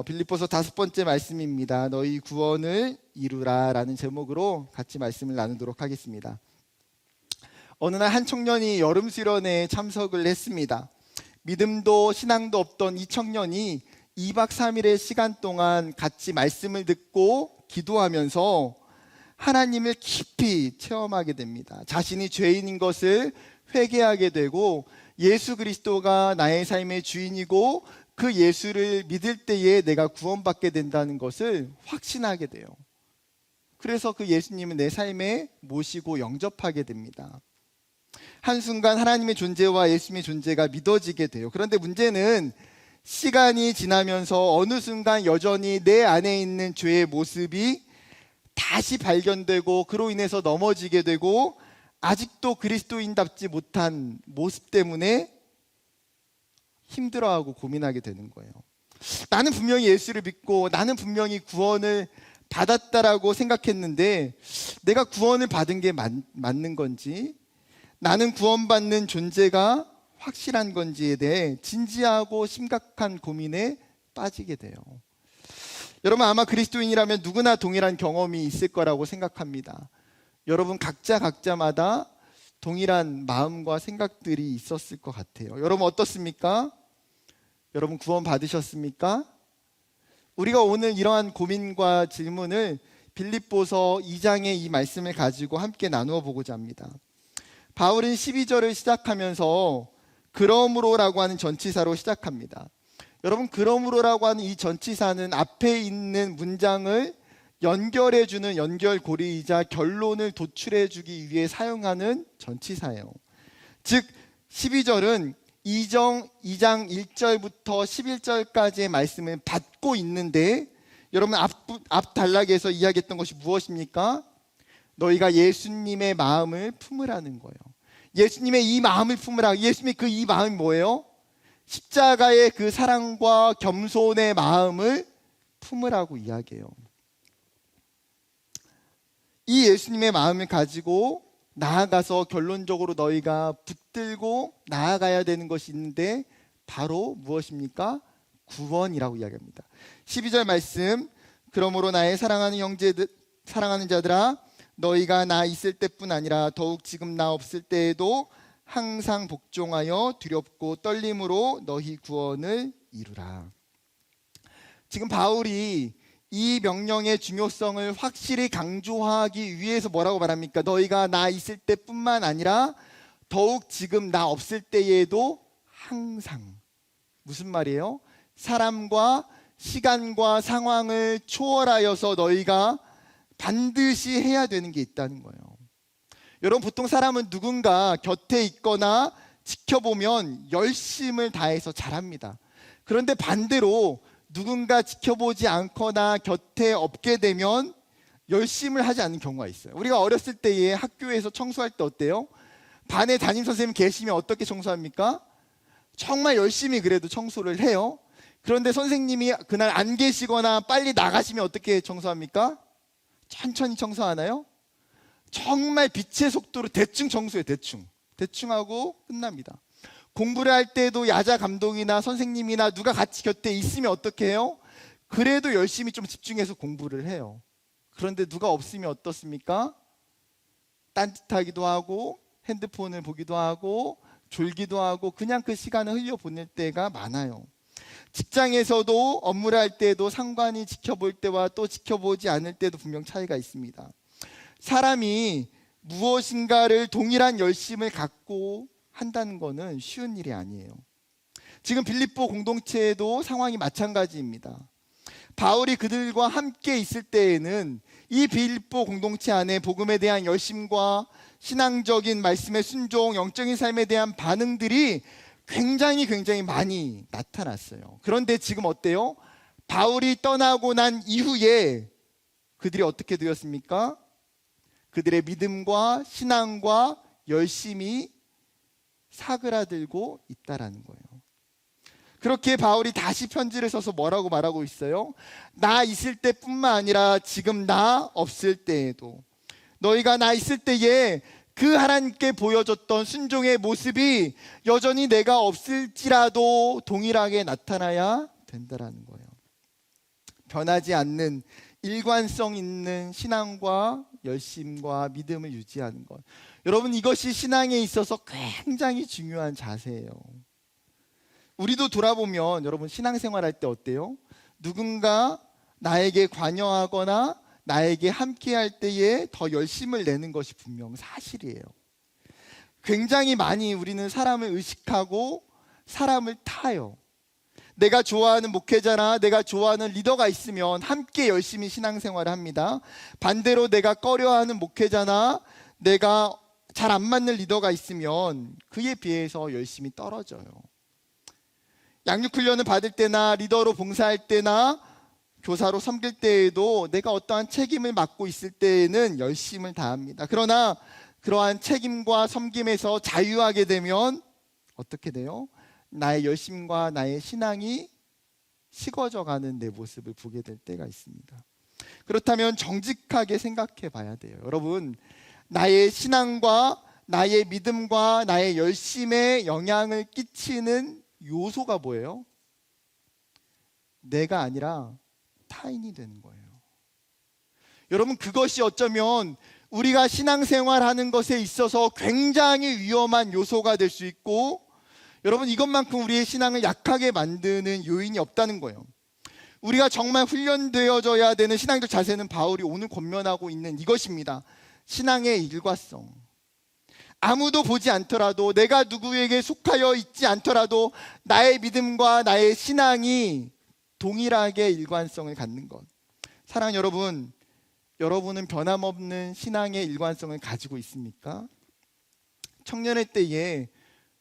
빌립보서 5번째 말씀입니다. 너희 구원을 이루라 라는 제목으로 같이 말씀을 나누도록 하겠습니다. 어느 날 한 청년이 여름 수련회에 참석을 했습니다. 믿음도 신앙도 없던 이 청년이 2박 3일의 시간 동안 같이 말씀을 듣고 기도하면서 하나님을 깊이 체험하게 됩니다. 자신이 죄인인 것을 회개하게 되고 예수 그리스도가 나의 삶의 주인이고 그 예수를 믿을 때에 내가 구원받게 된다는 것을 확신하게 돼요. 그래서 그 예수님을 내 삶에 모시고 영접하게 됩니다. 한순간 하나님의 존재와 예수님의 존재가 믿어지게 돼요. 그런데 문제는 시간이 지나면서 어느 순간 여전히 내 안에 있는 죄의 모습이 다시 발견되고 그로 인해서 넘어지게 되고 아직도 그리스도인답지 못한 모습 때문에 힘들어하고 고민하게 되는 거예요. 나는 분명히 예수를 믿고 나는 분명히 구원을 받았다라고 생각했는데 내가 구원을 받은 게 맞는 건지, 나는 구원받는 존재가 확실한 건지에 대해 진지하고 심각한 고민에 빠지게 돼요. 여러분, 아마 그리스도인이라면 누구나 동일한 경험이 있을 거라고 생각합니다. 여러분 각자마다 동일한 마음과 생각들이 있었을 것 같아요. 여러분 어떻습니까? 여러분 구원 받으셨습니까? 우리가 오늘 이러한 고민과 질문을 빌립보서 2장의 이 말씀을 가지고 함께 나누어 보고자 합니다. 바울은 12절을 시작하면서 그러므로라고 하는 전치사로 시작합니다. 여러분, 그러므로라고 하는 이 전치사는 앞에 있는 문장을 연결해주는 연결고리이자 결론을 도출해주기 위해 사용하는 전치사예요. 즉 12절은 2장 1절부터 11절까지의 말씀을 받고 있는데, 여러분 앞 단락에서 이야기했던 것이 무엇입니까? 너희가 예수님의 마음을 품으라는 거예요. 예수님의 이 마음을 품으라. 예수님의 그 이 마음이 뭐예요? 십자가의 그 사랑과 겸손의 마음을 품으라고 이야기해요. 이 예수님의 마음을 가지고 나아가서 결론적으로 너희가 붙들고 나아가야 되는 것이 있는데 바로 무엇입니까? 구원이라고 이야기합니다. 12절 말씀, 그러므로 나의 사랑하는 자들아, 너희가 나 있을 때뿐 아니라 더욱 지금 나 없을 때에도 항상 복종하여 두렵고 떨림으로 너희 구원을 이루라. 지금 바울이 이 명령의 중요성을 확실히 강조하기 위해서 뭐라고 말합니까? 너희가 나 있을 때뿐만 아니라 더욱 지금 나 없을 때에도 항상. 무슨 말이에요? 사람과 시간과 상황을 초월하여서 너희가 반드시 해야 되는 게 있다는 거예요. 여러분, 보통 사람은 누군가 곁에 있거나 지켜보면 열심을 다해서 잘합니다. 그런데 반대로 누군가 지켜보지 않거나 곁에 없게 되면 열심을 하지 않는 경우가 있어요. 우리가 어렸을 때에 학교에서 청소할 때 어때요? 반에 담임선생님 계시면 어떻게 청소합니까? 정말 열심히 그래도 청소를 해요. 그런데 선생님이 그날 안 계시거나 빨리 나가시면 어떻게 청소합니까? 천천히 청소하나요? 정말 빛의 속도로 대충 청소해요. 대충 하고 끝납니다. 공부를 할 때도 야자 감독이나 선생님이나 누가 같이 곁에 있으면 어떻게 해요? 그래도 열심히 좀 집중해서 공부를 해요. 그런데 누가 없으면 어떻습니까? 딴짓하기도 하고 핸드폰을 보기도 하고 졸기도 하고 그냥 그 시간을 흘려보낼 때가 많아요. 직장에서도 업무를 할 때도 상관이 지켜볼 때와 또 지켜보지 않을 때도 분명 차이가 있습니다. 사람이 무엇인가를 동일한 열심을 갖고 한다는 것은 쉬운 일이 아니에요. 지금 빌립보 공동체에도 상황이 마찬가지입니다. 바울이 그들과 함께 있을 때에는 이 빌립보 공동체 안에 복음에 대한 열심과 신앙적인 말씀의 순종, 영적인 삶에 대한 반응들이 굉장히 많이 나타났어요. 그런데 지금 어때요? 바울이 떠나고 난 이후에 그들이 어떻게 되었습니까? 그들의 믿음과 신앙과 열심이 사그라들고 있다라는 거예요. 그렇게 바울이 다시 편지를 써서 뭐라고 말하고 있어요? 나 있을 때뿐만 아니라 지금 나 없을 때에도, 너희가 나 있을 때에 그 하나님께 보여줬던 순종의 모습이 여전히 내가 없을지라도 동일하게 나타나야 된다라는 거예요. 변하지 않는 일관성 있는 신앙과 열심과 믿음을 유지하는 것. 여러분, 이것이 신앙에 있어서 굉장히 중요한 자세예요. 우리도 돌아보면 여러분, 신앙생활할 때 어때요? 누군가 나에게 관여하거나 나에게 함께할 때에 더 열심을 내는 것이 분명 사실이에요. 굉장히 많이 우리는 사람을 의식하고 사람을 타요. 내가 좋아하는 목회자나 내가 좋아하는 리더가 있으면 함께 열심히 신앙생활을 합니다. 반대로 내가 꺼려하는 목회자나 내가 잘 안 맞는 리더가 있으면 그에 비해서 열심히 떨어져요. 양육훈련을 받을 때나 리더로 봉사할 때나 교사로 섬길 때에도 내가 어떠한 책임을 맡고 있을 때에는 열심을 다합니다. 그러나 그러한 책임과 섬김에서 자유하게 되면 어떻게 돼요? 나의 열심과 나의 신앙이 식어져가는 내 모습을 보게 될 때가 있습니다. 그렇다면 정직하게 생각해 봐야 돼요. 여러분, 나의 신앙과 나의 믿음과 나의 열심에 영향을 끼치는 요소가 뭐예요? 내가 아니라 타인이 되는 거예요. 여러분, 그것이 어쩌면 우리가 신앙생활하는 것에 있어서 굉장히 위험한 요소가 될 수 있고, 여러분, 이것만큼 우리의 신앙을 약하게 만드는 요인이 없다는 거예요. 우리가 정말 훈련되어져야 되는 신앙적 자세는 바울이 오늘 권면하고 있는 이것입니다. 신앙의 일관성. 아무도 보지 않더라도, 내가 누구에게 속하여 있지 않더라도 나의 믿음과 나의 신앙이 동일하게 일관성을 갖는 것. 사랑하는 여러분, 여러분은 변함없는 신앙의 일관성을 가지고 있습니까? 청년의 때에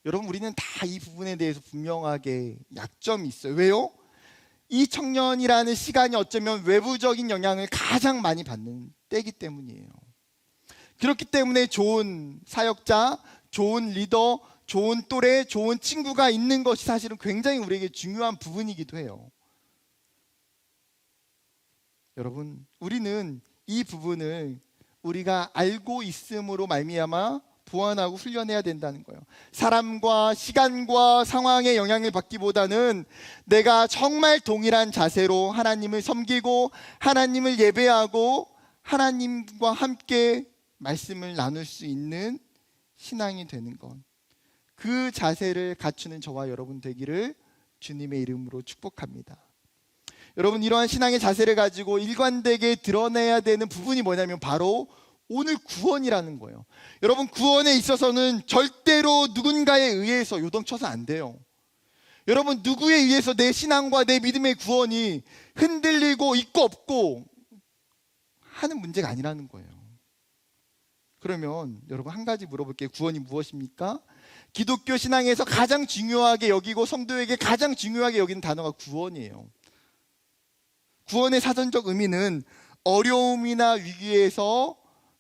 여러분, 우리는 다 이 부분에 대해서 분명하게 약점이 있어요. 왜요? 이 청년이라는 시간이 어쩌면 외부적인 영향을 가장 많이 받는 때이기 때문이에요. 그렇기 때문에 좋은 사역자, 좋은 리더, 좋은 또래, 좋은 친구가 있는 것이 사실은 굉장히 우리에게 중요한 부분이기도 해요. 여러분, 우리는 이 부분을 우리가 알고 있음으로 말미암아 보완하고 훈련해야 된다는 거예요. 사람과 시간과 상황의 영향을 받기보다는 내가 정말 동일한 자세로 하나님을 섬기고 하나님을 예배하고 하나님과 함께 말씀을 나눌 수 있는 신앙이 되는 것. 그 자세를 갖추는 저와 여러분 되기를 주님의 이름으로 축복합니다. 여러분, 이러한 신앙의 자세를 가지고 일관되게 드러내야 되는 부분이 뭐냐면 바로 오늘 구원이라는 거예요. 여러분, 구원에 있어서는 절대로 누군가에 의해서 요동쳐서 안 돼요. 여러분, 누구에 의해서 내 신앙과 내 믿음의 구원이 흔들리고 있고 없고 하는 문제가 아니라는 거예요. 그러면 여러분, 한 가지 물어볼게요. 구원이 무엇입니까? 기독교 신앙에서 가장 중요하게 여기고 성도에게 가장 중요하게 여기는 단어가 구원이에요. 구원의 사전적 의미는 어려움이나 위기에서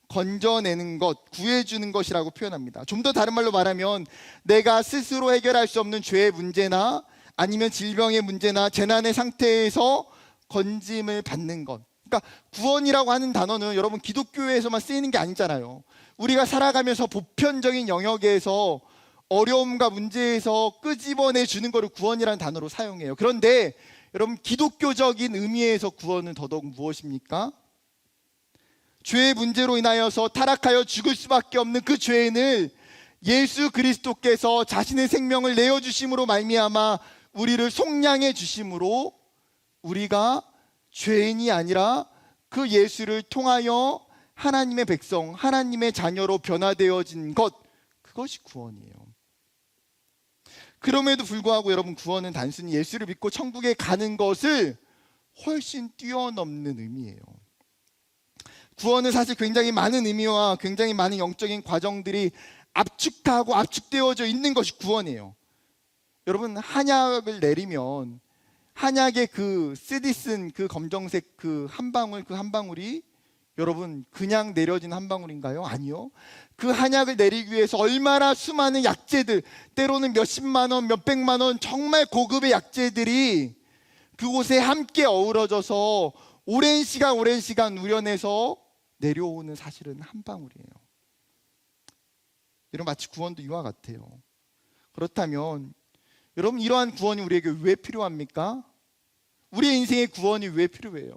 건져내는 것, 구해주는 것이라고 표현합니다. 좀 더 다른 말로 말하면 내가 스스로 해결할 수 없는 죄의 문제나 아니면 질병의 문제나 재난의 상태에서 건짐을 받는 것. 그러니까 구원이라고 하는 단어는 여러분 기독교에서만 쓰이는 게 아니잖아요. 우리가 살아가면서 보편적인 영역에서 어려움과 문제에서 끄집어내 주는 것을 구원이라는 단어로 사용해요. 그런데 여러분, 기독교적인 의미에서 구원은 더더욱 무엇입니까? 죄의 문제로 인하여서 타락하여 죽을 수밖에 없는 그 죄인을 예수 그리스도께서 자신의 생명을 내어주심으로 말미암아 우리를 속량해 주심으로 우리가 죄인이 아니라 그 예수를 통하여 하나님의 백성, 하나님의 자녀로 변화되어진 것, 그것이 구원이에요. 그럼에도 불구하고 여러분, 구원은 단순히 예수를 믿고 천국에 가는 것을 훨씬 뛰어넘는 의미예요. 구원은 사실 굉장히 많은 의미와 굉장히 많은 영적인 과정들이 압축하고 압축되어져 있는 것이 구원이에요. 여러분, 한약을 내리면 한약의 그 쓰디 쓴 그 검정색 그 한 방울이 여러분 그냥 내려진 한 방울인가요? 아니요. 그 한약을 내리기 위해서 얼마나 수많은 약재들, 때로는 몇십만 원, 몇백만 원 정말 고급의 약재들이 그곳에 함께 어우러져서 오랜 시간 우려내서 내려오는 사실은 한 방울이에요. 여러분, 마치 구원도 이와 같아요. 그렇다면 여러분, 이러한 구원이 우리에게 왜 필요합니까? 우리의 인생에 구원이 왜 필요해요?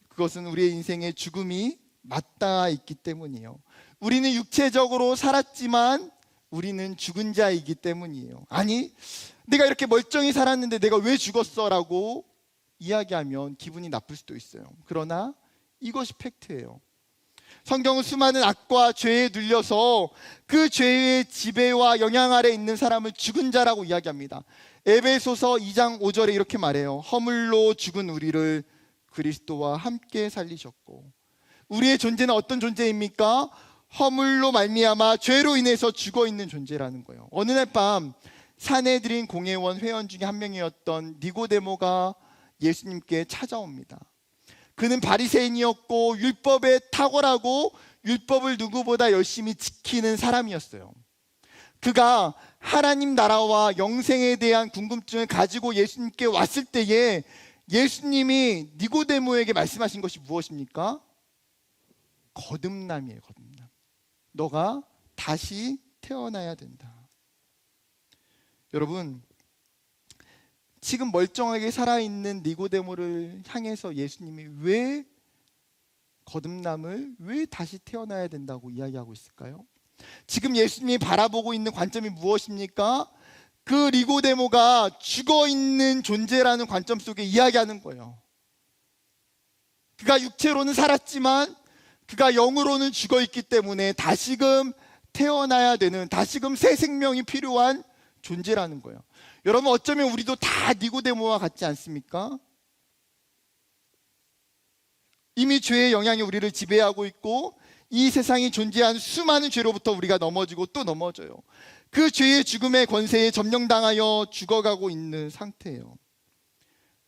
그것은 우리의 인생의 죽음이 맞닿아 있기 때문이에요. 우리는 육체적으로 살았지만 우리는 죽은 자이기 때문이에요. 아니, 내가 이렇게 멀쩡히 살았는데 내가 왜 죽었어? 라고 이야기하면 기분이 나쁠 수도 있어요. 그러나 이것이 팩트예요. 성경은 수많은 악과 죄에 눌려서 그 죄의 지배와 영향 아래 있는 사람을 죽은 자라고 이야기합니다. 에베소서 2장 5절에 이렇게 말해요. 허물로 죽은 우리를 그리스도와 함께 살리셨고. 우리의 존재는 어떤 존재입니까? 허물로 말미암아 죄로 인해서 죽어있는 존재라는 거예요. 어느 날 밤 사내들인 공회원 회원 중에 한 명이었던 니고데모가 예수님께 찾아옵니다. 그는 바리새인이었고 율법에 탁월하고 율법을 누구보다 열심히 지키는 사람이었어요. 그가 하나님 나라와 영생에 대한 궁금증을 가지고 예수님께 왔을 때에 예수님이 니고데모에게 말씀하신 것이 무엇입니까? 거듭남이에요. 거듭남. 너가 다시 태어나야 된다. 여러분, 지금 멀쩡하게 살아있는 니고데모를 향해서 예수님이 왜 거듭남을, 왜 다시 태어나야 된다고 이야기하고 있을까요? 지금 예수님이 바라보고 있는 관점이 무엇입니까? 그 니고데모가 죽어있는 존재라는 관점 속에 이야기하는 거예요. 그가 육체로는 살았지만 그가 영으로는 죽어있기 때문에 다시금 태어나야 되는, 다시금 새 생명이 필요한 존재라는 거예요. 여러분, 어쩌면 우리도 다 니고데모와 같지 않습니까? 이미 죄의 영향이 우리를 지배하고 있고 이 세상이 존재한 수많은 죄로부터 우리가 넘어지고 또 넘어져요. 그 죄의 죽음의 권세에 점령당하여 죽어가고 있는 상태예요.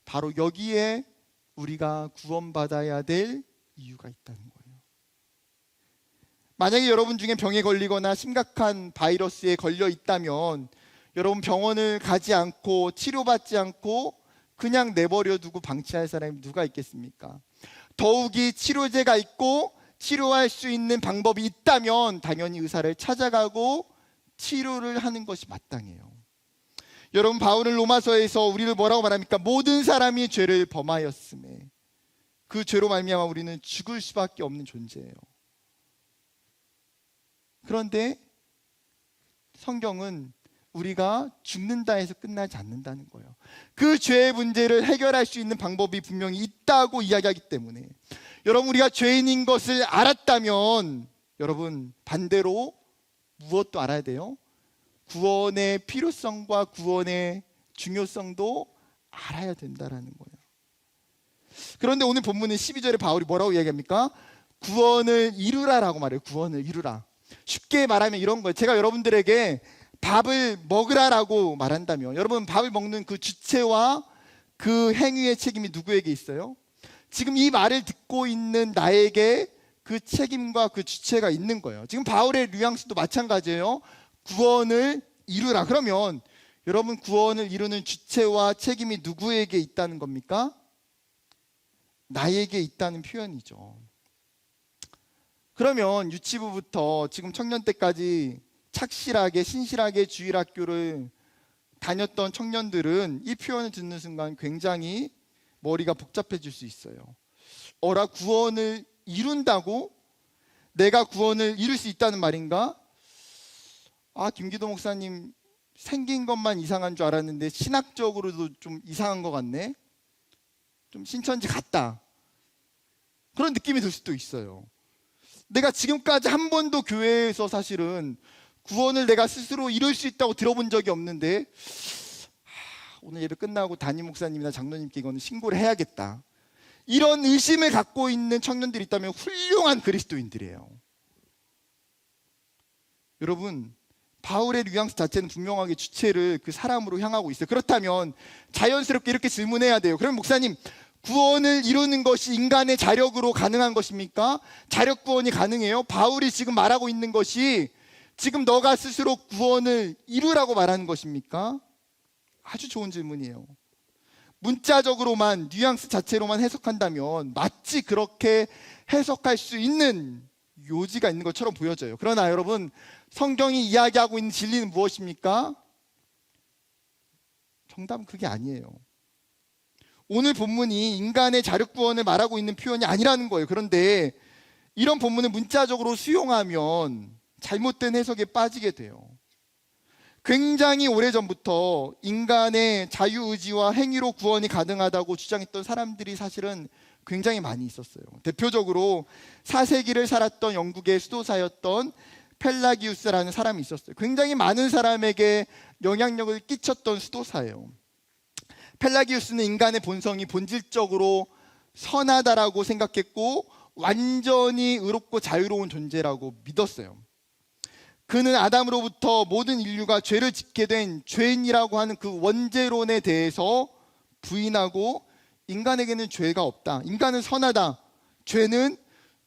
바로 여기에 우리가 구원받아야 될 이유가 있다는 거예요. 만약에 여러분 중에 병에 걸리거나 심각한 바이러스에 걸려 있다면 여러분 병원을 가지 않고 치료받지 않고 그냥 내버려 두고 방치할 사람이 누가 있겠습니까? 더욱이 치료제가 있고 치료할 수 있는 방법이 있다면 당연히 의사를 찾아가고 치료를 하는 것이 마땅해요. 여러분, 바울은 로마서에서 우리를 뭐라고 말합니까? 모든 사람이 죄를 범하였음에 그 죄로 말미암아 우리는 죽을 수밖에 없는 존재예요. 그런데 성경은 우리가 죽는다 해서 끝나지 않는다는 거예요. 그 죄의 문제를 해결할 수 있는 방법이 분명히 있다고 이야기하기 때문에 여러분, 우리가 죄인인 것을 알았다면 여러분 반대로 무엇도 알아야 돼요? 구원의 필요성과 구원의 중요성도 알아야 된다라는 거예요. 그런데 오늘 본문은 12절에 바울이 뭐라고 이야기합니까? 구원을 이루라라고 말해요. 구원을 이루라. 쉽게 말하면 이런 거예요. 제가 여러분들에게 밥을 먹으라라고 말한다면 여러분, 밥을 먹는 그 주체와 그 행위의 책임이 누구에게 있어요? 지금 이 말을 듣고 있는 나에게 그 책임과 그 주체가 있는 거예요. 지금 바울의 뉘앙스도 마찬가지예요. 구원을 이루라. 그러면 여러분, 구원을 이루는 주체와 책임이 누구에게 있다는 겁니까? 나에게 있다는 표현이죠. 그러면 유치부부터 지금 청년 때까지 착실하게 신실하게 주일학교를 다녔던 청년들은 이 표현을 듣는 순간 굉장히 머리가 복잡해질 수 있어요. 어라, 구원을 이룬다고? 내가 구원을 이룰 수 있다는 말인가? 아, 김기도 목사님 생긴 것만 이상한 줄 알았는데 신학적으로도 좀 이상한 것 같네. 좀 신천지 같다. 그런 느낌이 들 수도 있어요. 내가 지금까지 한 번도 교회에서 사실은 구원을 내가 스스로 이룰 수 있다고 들어본 적이 없는데 오늘 예배 끝나고 담임 목사님이나 장로님께 이거는 신고를 해야겠다. 이런 의심을 갖고 있는 청년들이 있다면 훌륭한 그리스도인들이에요. 여러분, 바울의 뉘앙스 자체는 분명하게 주체를 그 사람으로 향하고 있어요. 그렇다면 자연스럽게 이렇게 질문해야 돼요. 그럼 목사님, 구원을 이루는 것이 인간의 자력으로 가능한 것입니까? 자력 구원이 가능해요? 바울이 지금 말하고 있는 것이 지금 너가 스스로 구원을 이루라고 말하는 것입니까? 아주 좋은 질문이에요. 문자적으로만, 뉘앙스 자체로만 해석한다면 마치 그렇게 해석할 수 있는 요지가 있는 것처럼 보여져요. 그러나 여러분, 성경이 이야기하고 있는 진리는 무엇입니까? 정답은 그게 아니에요. 오늘 본문이 인간의 자력구원을 말하고 있는 표현이 아니라는 거예요. 그런데 이런 본문을 문자적으로 수용하면 잘못된 해석에 빠지게 돼요. 굉장히 오래전부터 인간의 자유의지와 행위로 구원이 가능하다고 주장했던 사람들이 사실은 굉장히 많이 있었어요. 대표적으로 4세기를 살았던 영국의 수도사였던 펠라기우스라는 사람이 있었어요. 굉장히 많은 사람에게 영향력을 끼쳤던 수도사예요. 펠라기우스는 인간의 본성이 본질적으로 선하다라고 생각했고 완전히 의롭고 자유로운 존재라고 믿었어요. 그는 아담으로부터 모든 인류가 죄를 짓게 된 죄인이라고 하는 그 원죄론에 대해서 부인하고 인간에게는 죄가 없다. 인간은 선하다. 죄는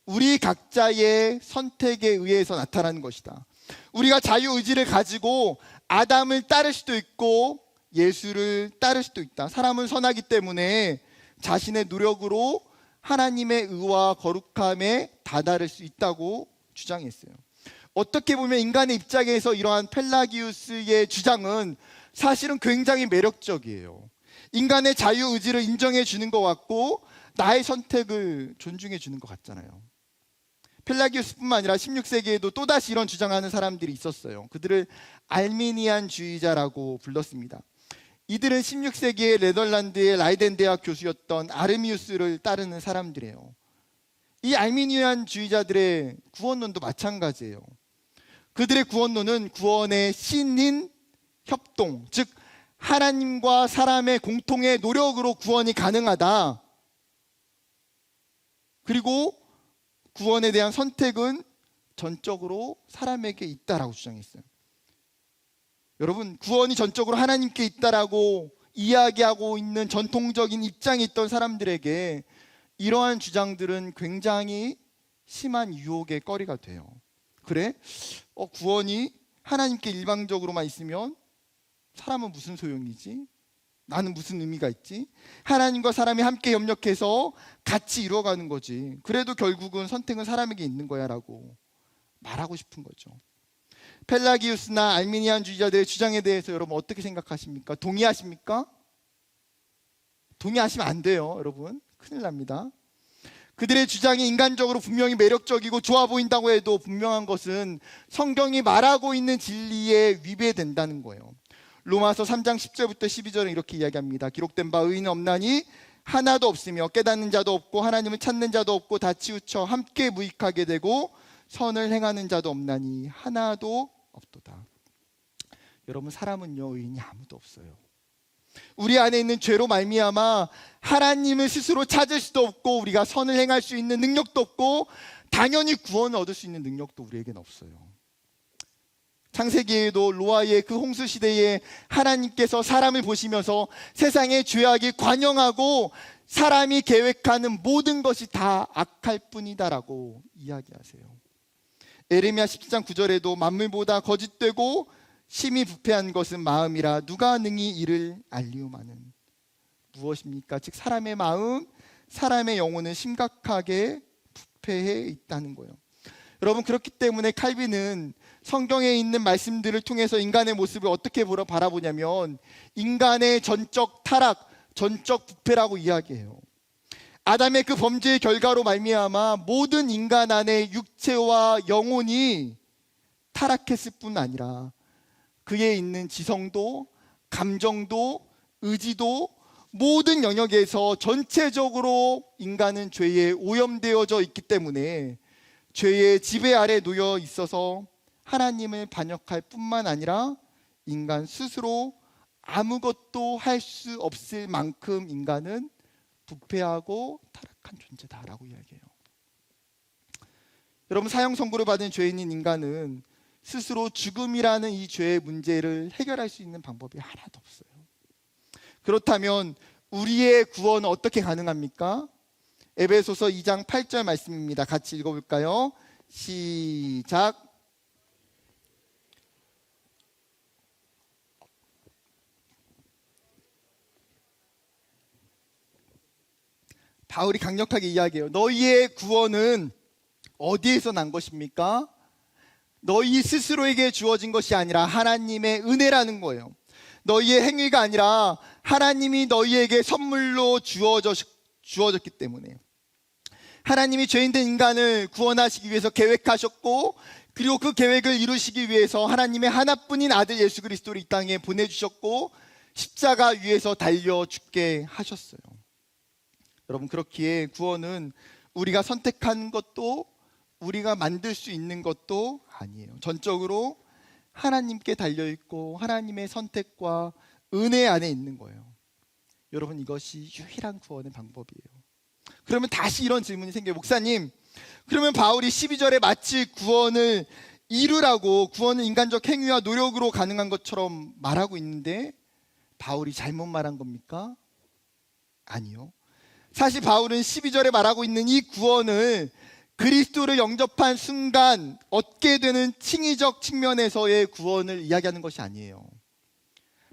우리 각자의 선택에 의해서 나타나는 것이다. 우리가 자유의지를 가지고 아담을 따를 수도 있고 예수를 따를 수도 있다. 사람은 선하기 때문에 자신의 노력으로 하나님의 의와 거룩함에 다다를 수 있다고 주장했어요. 어떻게 보면 인간의 입장에서 이러한 펠라기우스의 주장은 사실은 굉장히 매력적이에요. 인간의 자유의지를 인정해 주는 것 같고 나의 선택을 존중해 주는 것 같잖아요. 펠라기우스뿐만 아니라 16세기에도 또다시 이런 주장하는 사람들이 있었어요. 그들을 알미니안주의자라고 불렀습니다. 이들은 16세기에 네덜란드의 라이덴 대학 교수였던 아르미우스를 따르는 사람들이에요. 이 알미니안주의자들의 구원론도 마찬가지예요. 그들의 구원론은 구원의 신인 협동, 즉 하나님과 사람의 공통의 노력으로 구원이 가능하다. 그리고 구원에 대한 선택은 전적으로 사람에게 있다라고 주장했어요. 여러분, 구원이 전적으로 하나님께 있다라고 이야기하고 있는 전통적인 입장에 있던 사람들에게 이러한 주장들은 굉장히 심한 유혹의 거리가 돼요. 그래? 구원이 하나님께 일방적으로만 있으면 사람은 무슨 소용이지? 나는 무슨 의미가 있지? 하나님과 사람이 함께 협력해서 같이 이루어가는 거지. 그래도 결국은 선택은 사람에게 있는 거야 라고 말하고 싶은 거죠. 펠라기우스나 알미니안주의자들의 주장에 대해서 여러분 어떻게 생각하십니까? 동의하십니까? 동의하시면 안 돼요, 여러분. 큰일 납니다. 그들의 주장이 인간적으로 분명히 매력적이고 좋아 보인다고 해도 분명한 것은 성경이 말하고 있는 진리에 위배된다는 거예요. 로마서 3장 10절부터 12절은 이렇게 이야기합니다. 기록된 바 의인은 없나니 하나도 없으며 깨닫는 자도 없고 하나님을 찾는 자도 없고 다 치우쳐 함께 무익하게 되고 선을 행하는 자도 없나니 하나도 없도다. 여러분, 사람은요, 의인이 아무도 없어요. 우리 안에 있는 죄로 말미암아 하나님을 스스로 찾을 수도 없고 우리가 선을 행할 수 있는 능력도 없고 당연히 구원을 얻을 수 있는 능력도 우리에게는 없어요. 창세기에도 노아의 그 홍수 시대에 하나님께서 사람을 보시면서 세상의 죄악이 관영하고 사람이 계획하는 모든 것이 다 악할 뿐이다라고 이야기하세요. 에레미야 17장 9절에도 만물보다 거짓되고 심히 부패한 것은 마음이라 누가 능히 이를 알리우마는. 무엇입니까? 즉 사람의 마음, 사람의 영혼은 심각하게 부패해 있다는 거예요. 여러분, 그렇기 때문에 칼빈은 성경에 있는 말씀들을 통해서 인간의 모습을 어떻게 바라보냐면 인간의 전적 타락, 전적 부패라고 이야기해요. 아담의 그 범죄의 결과로 말미암아 모든 인간 안에 육체와 영혼이 타락했을 뿐 아니라 그에 있는 지성도, 감정도, 의지도 모든 영역에서 전체적으로 인간은 죄에 오염되어져 있기 때문에 죄의 지배 아래 놓여 있어서 하나님을 반역할 뿐만 아니라 인간 스스로 아무것도 할 수 없을 만큼 인간은 부패하고 타락한 존재다라고 이야기해요. 여러분, 사형 선고를 받은 죄인인 인간은 스스로 죽음이라는 이 죄의 문제를 해결할 수 있는 방법이 하나도 없어요. 그렇다면 우리의 구원은 어떻게 가능합니까? 에베소서 2장 8절 말씀입니다. 같이 읽어볼까요? 시작. 바울이 강력하게 이야기해요. 너희의 구원은 어디에서 난 것입니까? 너희 스스로에게 주어진 것이 아니라 하나님의 은혜라는 거예요. 너희의 행위가 아니라 하나님이 너희에게 선물로 주어졌기 때문에. 하나님이 죄인된 인간을 구원하시기 위해서 계획하셨고, 그리고 그 계획을 이루시기 위해서 하나님의 하나뿐인 아들 예수 그리스도를 이 땅에 보내주셨고, 십자가 위에서 달려 죽게 하셨어요. 여러분, 그렇기에 구원은 우리가 선택한 것도 우리가 만들 수 있는 것도 아니에요. 전적으로 하나님께 달려있고 하나님의 선택과 은혜 안에 있는 거예요. 여러분, 이것이 유일한 구원의 방법이에요. 그러면 다시 이런 질문이 생겨요. 목사님, 그러면 바울이 12절에 마치 구원을 이루라고, 구원은 인간적 행위와 노력으로 가능한 것처럼 말하고 있는데 바울이 잘못 말한 겁니까? 아니요. 사실 바울은 12절에 말하고 있는 이 구원을 그리스도를 영접한 순간 얻게 되는 칭의적 측면에서의 구원을 이야기하는 것이 아니에요.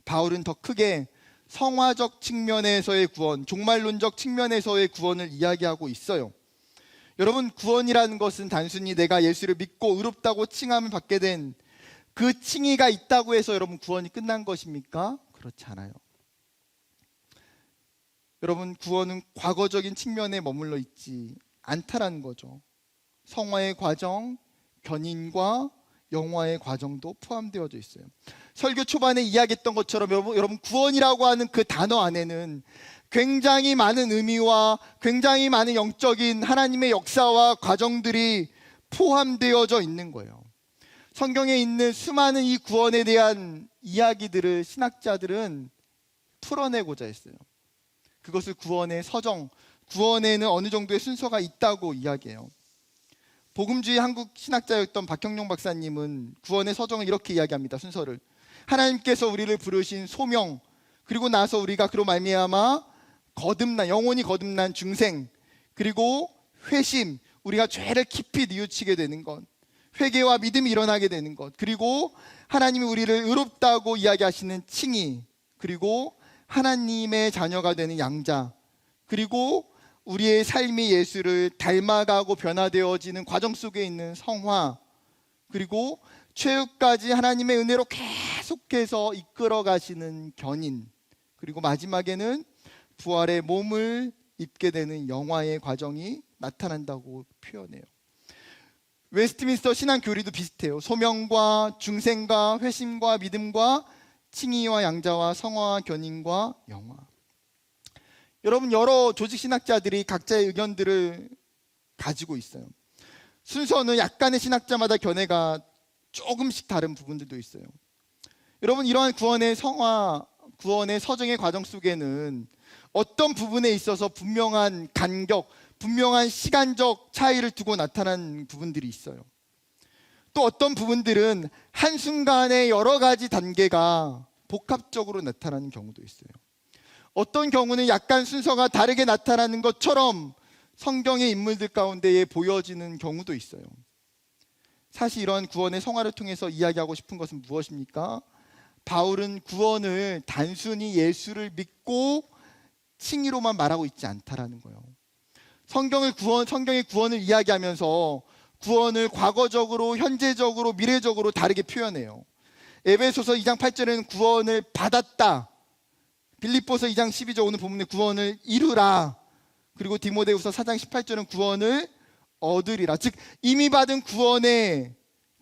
바울은 더 크게 성화적 측면에서의 구원, 종말론적 측면에서의 구원을 이야기하고 있어요. 여러분, 구원이라는 것은 단순히 내가 예수를 믿고 의롭다고 칭함을 받게 된 그 칭의가 있다고 해서 여러분 구원이 끝난 것입니까? 그렇지 않아요. 여러분, 구원은 과거적인 측면에 머물러 있지 않다라는 거죠. 성화의 과정, 견인과 영화의 과정도 포함되어져 있어요. 설교 초반에 이야기했던 것처럼 여러분 구원이라고 하는 그 단어 안에는 굉장히 많은 의미와 굉장히 많은 영적인 하나님의 역사와 과정들이 포함되어져 있는 거예요. 성경에 있는 수많은 이 구원에 대한 이야기들을 신학자들은 풀어내고자 했어요. 그것을 구원의 서정, 구원에는 어느 정도의 순서가 있다고 이야기해요. 복음주의 한국 신학자였던 박형룡 박사님은 구원의 서정을 이렇게 이야기합니다. 순서를. 하나님께서 우리를 부르신 소명, 그리고 나서 우리가 그로 말미암아 영원히 거듭난 중생, 그리고 회심, 우리가 죄를 깊이 뉘우치게 되는 것, 회개와 믿음이 일어나게 되는 것, 그리고 하나님이 우리를 의롭다고 이야기하시는 칭의, 그리고 하나님의 자녀가 되는 양자, 그리고 우리의 삶이 예수를 닮아가고 변화되어지는 과정 속에 있는 성화, 그리고 최후까지 하나님의 은혜로 계속해서 이끌어 가시는 견인, 그리고 마지막에는 부활의 몸을 입게 되는 영화의 과정이 나타난다고 표현해요. 웨스트민스터 신앙교리도 비슷해요. 소명과 중생과 회심과 믿음과 칭의와 양자와 성화와 견인과 영화. 여러분, 여러 조직 신학자들이 각자의 의견들을 가지고 있어요. 순서는 약간의 신학자마다 견해가 조금씩 다른 부분들도 있어요. 여러분, 이러한 구원의 서정의 과정 속에는 어떤 부분에 있어서 분명한 간격, 분명한 시간적 차이를 두고 나타난 부분들이 있어요. 또 어떤 부분들은 한순간에 여러 가지 단계가 복합적으로 나타나는 경우도 있어요. 어떤 경우는 약간 순서가 다르게 나타나는 것처럼 성경의 인물들 가운데에 보여지는 경우도 있어요. 사실 이런 구원의 성화를 통해서 이야기하고 싶은 것은 무엇입니까? 바울은 구원을 단순히 예수를 믿고 칭의로만 말하고 있지 않다라는 거예요. 성경의 구원을 이야기하면서 구원을 과거적으로, 현재적으로, 미래적으로 다르게 표현해요. 에베소서 2장 8절에는 구원을 받았다. 빌립보서 2장 12절 오늘 본문에 구원을 이루라. 그리고 디모데후서 4장 18절은 구원을 얻으리라. 즉 이미 받은 구원의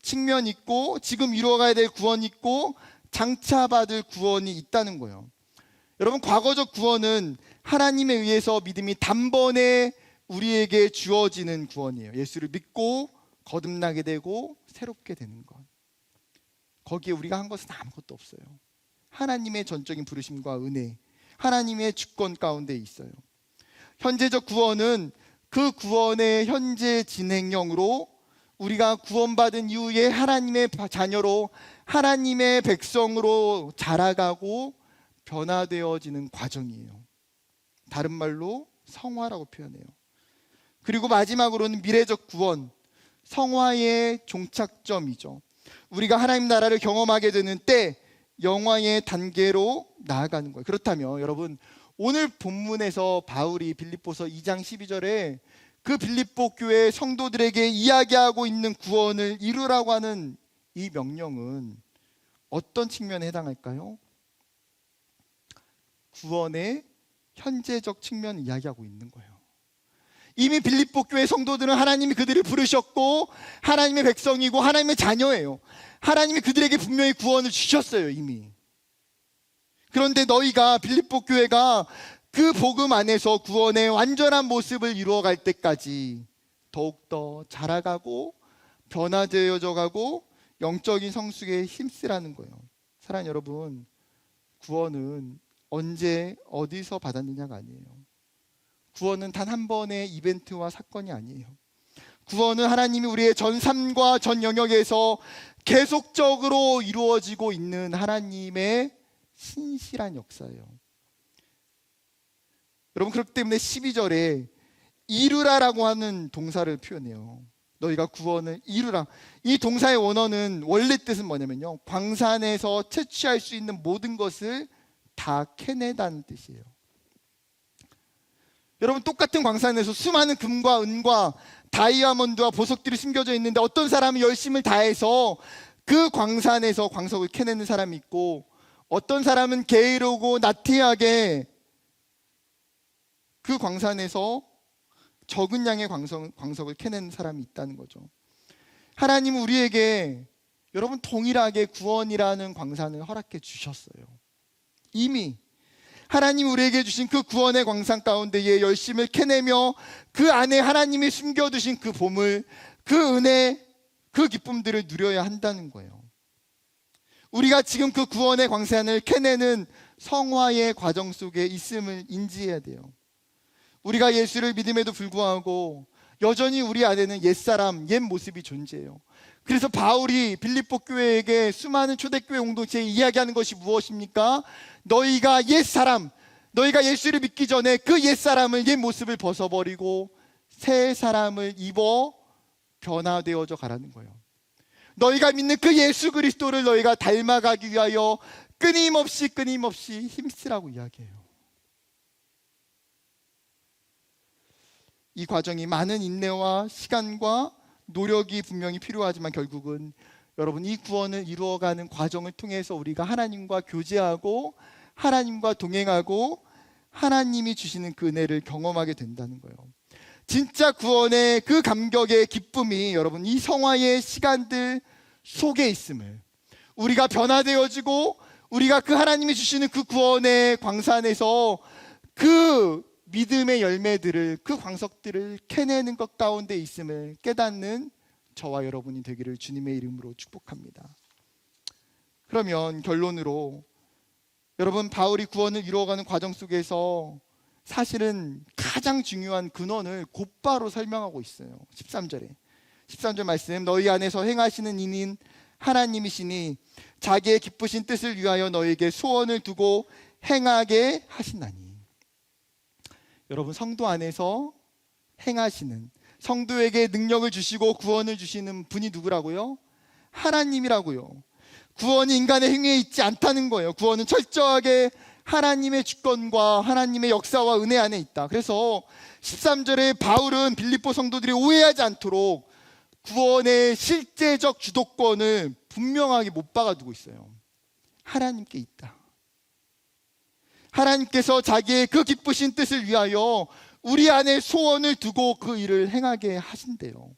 측면이 있고 지금 이루어가야 될 구원이 있고 장차 받을 구원이 있다는 거예요. 여러분, 과거적 구원은 하나님에 의해서 믿음이 단번에 우리에게 주어지는 구원이에요. 예수를 믿고 거듭나게 되고 새롭게 되는 것. 거기에 우리가 한 것은 아무것도 없어요. 하나님의 전적인 부르심과 은혜, 하나님의 주권 가운데 있어요. 현재적 구원은 그 구원의 현재 진행형으로 우리가 구원받은 이후에 하나님의 자녀로, 하나님의 백성으로 자라가고 변화되어지는 과정이에요. 다른 말로 성화라고 표현해요. 그리고 마지막으로는 미래적 구원, 성화의 종착점이죠. 우리가 하나님 나라를 경험하게 되는 때 영화의 단계로 나아가는 거예요. 그렇다면 여러분, 오늘 본문에서 바울이 빌립보서 2장 12절에 그 빌립보 교회 성도들에게 이야기하고 있는 구원을 이루라고 하는 이 명령은 어떤 측면에 해당할까요? 구원의 현재적 측면을 이야기하고 있는 거예요. 이미 빌립보 교회 성도들은 하나님이 그들을 부르셨고 하나님의 백성이고 하나님의 자녀예요. 하나님이 그들에게 분명히 구원을 주셨어요, 이미. 그런데 너희가, 빌립보 교회가 그 복음 안에서 구원의 완전한 모습을 이루어갈 때까지 더욱더 자라가고 변화되어져 가고 영적인 성숙에 힘쓰라는 거예요. 사랑하는 여러분, 구원은 언제 어디서 받았느냐가 아니에요. 구원은 단 한 번의 이벤트와 사건이 아니에요. 구원은 하나님이 우리의 전 삶과 전 영역에서 계속적으로 이루어지고 있는 하나님의 신실한 역사예요. 여러분, 그렇기 때문에 12절에 이루라라고 하는 동사를 표현해요. 너희가 구원을 이루라. 이 동사의 원어는 원래 뜻은 뭐냐면요, 광산에서 채취할 수 있는 모든 것을 다 캐내다는 뜻이에요. 여러분, 똑같은 광산에서 수많은 금과 은과 다이아몬드와 보석들이 숨겨져 있는데 어떤 사람은 열심을 다해서 그 광산에서 광석을 캐내는 사람이 있고, 어떤 사람은 게으르고 나태하게 그 광산에서 적은 양의 광석을 캐내는 사람이 있다는 거죠. 하나님은 우리에게, 여러분, 동일하게 구원이라는 광산을 허락해 주셨어요. 이미 하나님 우리에게 주신 그 구원의 광산 가운데에 열심을 캐내며 그 안에 하나님이 숨겨두신 그 보물, 그 은혜, 그 기쁨들을 누려야 한다는 거예요. 우리가 지금 그 구원의 광산을 캐내는 성화의 과정 속에 있음을 인지해야 돼요. 우리가 예수를 믿음에도 불구하고 여전히 우리 안에는 옛사람, 옛 모습이 존재해요. 그래서 바울이 빌립보 교회에게 수많은 초대교회 공동체에 이야기하는 것이 무엇입니까? 너희가 옛사람, 너희가 예수를 믿기 전에 그 옛사람을, 옛 모습을 벗어버리고 새 사람을 입어 변화되어져 가라는 거예요. 너희가 믿는 그 예수 그리스도를 너희가 닮아가기 위하여 끊임없이 힘쓰라고 이야기해요. 이 과정이 많은 인내와 시간과 노력이 분명히 필요하지만 결국은 여러분, 이 구원을 이루어가는 과정을 통해서 우리가 하나님과 교제하고 하나님과 동행하고 하나님이 주시는 그 은혜를 경험하게 된다는 거예요. 진짜 구원의 그 감격의 기쁨이 여러분, 이 성화의 시간들 속에 있음을, 우리가 변화되어지고 우리가 그 하나님이 주시는 그 구원의 광산에서 그 믿음의 열매들을, 그 광석들을 캐내는 것 가운데 있음을 깨닫는 저와 여러분이 되기를 주님의 이름으로 축복합니다. 그러면 결론으로, 여러분, 바울이 구원을 이루어가는 과정 속에서 사실은 가장 중요한 근원을 곧바로 설명하고 있어요. 13절 말씀, 너희 안에서 행하시는 이는 하나님이시니 자기의 기쁘신 뜻을 위하여 너희에게 소원을 두고 행하게 하시나니. 여러분, 성도 안에서 행하시는, 성도에게 능력을 주시고 구원을 주시는 분이 누구라고요? 하나님이라고요. 구원이 인간의 행위에 있지 않다는 거예요. 구원은 철저하게 하나님의 주권과 하나님의 역사와 은혜 안에 있다. 그래서 13절에 바울은 빌립보 성도들이 오해하지 않도록 구원의 실제적 주도권을 분명하게 못 박아두고 있어요. 하나님께 있다. 하나님께서 자기의 그 기쁘신 뜻을 위하여 우리 안에 소원을 두고 그 일을 행하게 하신대요.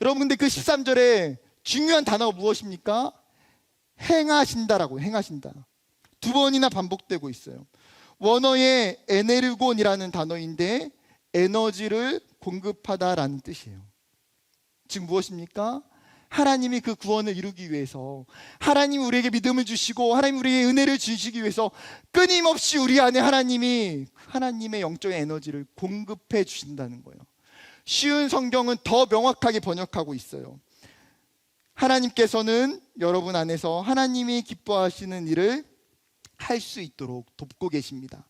여러분, 근데 그 13절에 중요한 단어가 무엇입니까? 행하신다라고. 행하신다. 두 번이나 반복되고 있어요. 원어의 에네르곤이라는 단어인데 에너지를 공급하다라는 뜻이에요. 즉 무엇입니까? 하나님이 그 구원을 이루기 위해서, 하나님이 우리에게 믿음을 주시고 하나님이 우리에게 은혜를 주시기 위해서 끊임없이 우리 안에 하나님이 하나님의 영적인 에너지를 공급해 주신다는 거예요. 쉬운 성경은 더 명확하게 번역하고 있어요. 하나님께서는 여러분 안에서 하나님이 기뻐하시는 일을 할 수 있도록 돕고 계십니다.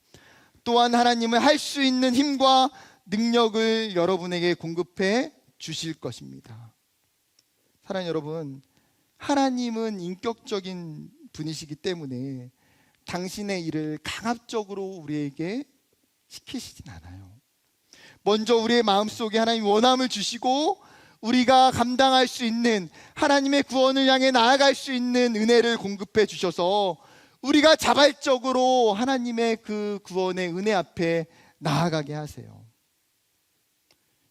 또한 하나님은 할 수 있는 힘과 능력을 여러분에게 공급해 주실 것입니다. 사랑하는 여러분, 하나님은 인격적인 분이시기 때문에 당신의 일을 강압적으로 우리에게 시키시진 않아요. 먼저 우리의 마음속에 하나님 원함을 주시고 우리가 감당할 수 있는, 하나님의 구원을 향해 나아갈 수 있는 은혜를 공급해 주셔서 우리가 자발적으로 하나님의 그 구원의 은혜 앞에 나아가게 하세요.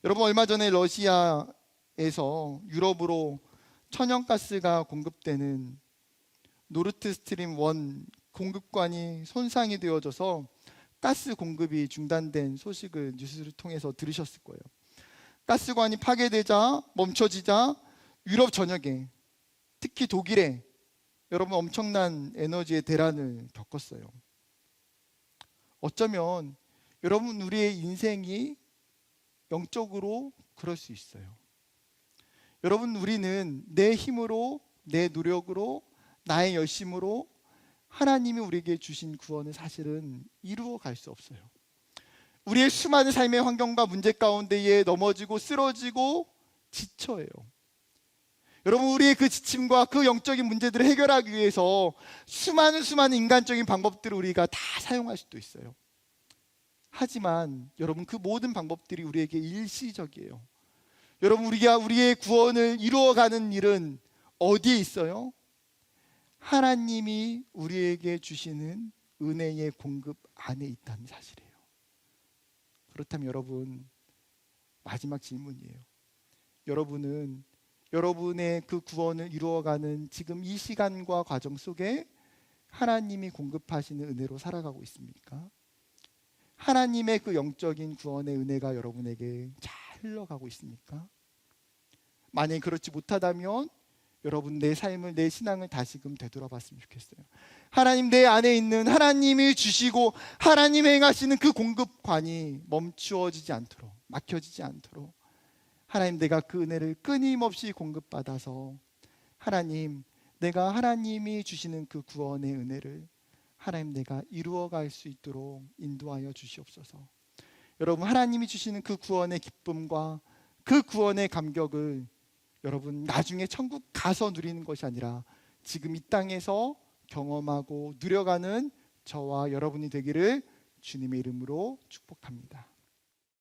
여러분, 얼마 전에 러시아에서 유럽으로 천연가스가 공급되는 노르트 스트림 1 공급관이 손상이 되어져서 가스 공급이 중단된 소식을 뉴스를 통해서 들으셨을 거예요. 가스관이 파괴되자, 멈춰지자 유럽 전역에, 특히 독일에 여러분 엄청난 에너지의 대란을 겪었어요. 어쩌면 여러분 우리의 인생이 영적으로 그럴 수 있어요. 여러분, 우리는 내 힘으로, 내 노력으로, 나의 열심으로 하나님이 우리에게 주신 구원을 사실은 이루어 갈 수 없어요. 우리의 수많은 삶의 환경과 문제 가운데에 넘어지고 쓰러지고 지쳐요. 여러분, 우리의 그 지침과 그 영적인 문제들을 해결하기 위해서 수많은 인간적인 방법들을 우리가 다 사용할 수도 있어요. 하지만 여러분, 그 모든 방법들이 우리에게 일시적이에요. 여러분, 우리가 우리의 구원을 이루어가는 일은 어디에 있어요? 하나님이 우리에게 주시는 은혜의 공급 안에 있다는 사실이에요. 그렇다면 여러분, 마지막 질문이에요. 여러분은 여러분의 그 구원을 이루어가는 지금 이 시간과 과정 속에 하나님이 공급하시는 은혜로 살아가고 있습니까? 하나님의 그 영적인 구원의 은혜가 여러분에게 잘 흘러가고 있습니까? 만약에 그렇지 못하다면 여러분, 내 삶을, 내 신앙을 다시금 되돌아봤으면 좋겠어요. 하나님, 내 안에 있는 하나님이 주시고 하나님이 행하시는 그 공급관이 멈추어지지 않도록, 막혀지지 않도록 하나님, 내가 그 은혜를 끊임없이 공급받아서 하나님, 내가 하나님이 주시는 그 구원의 은혜를 하나님, 내가 이루어갈 수 있도록 인도하여 주시옵소서. 여러분, 하나님이 주시는 그 구원의 기쁨과 그 구원의 감격을 여러분, 나중에 천국 가서 누리는 것이 아니라 지금 이 땅에서 경험하고 누려가는 저와 여러분이 되기를 주님의 이름으로 축복합니다.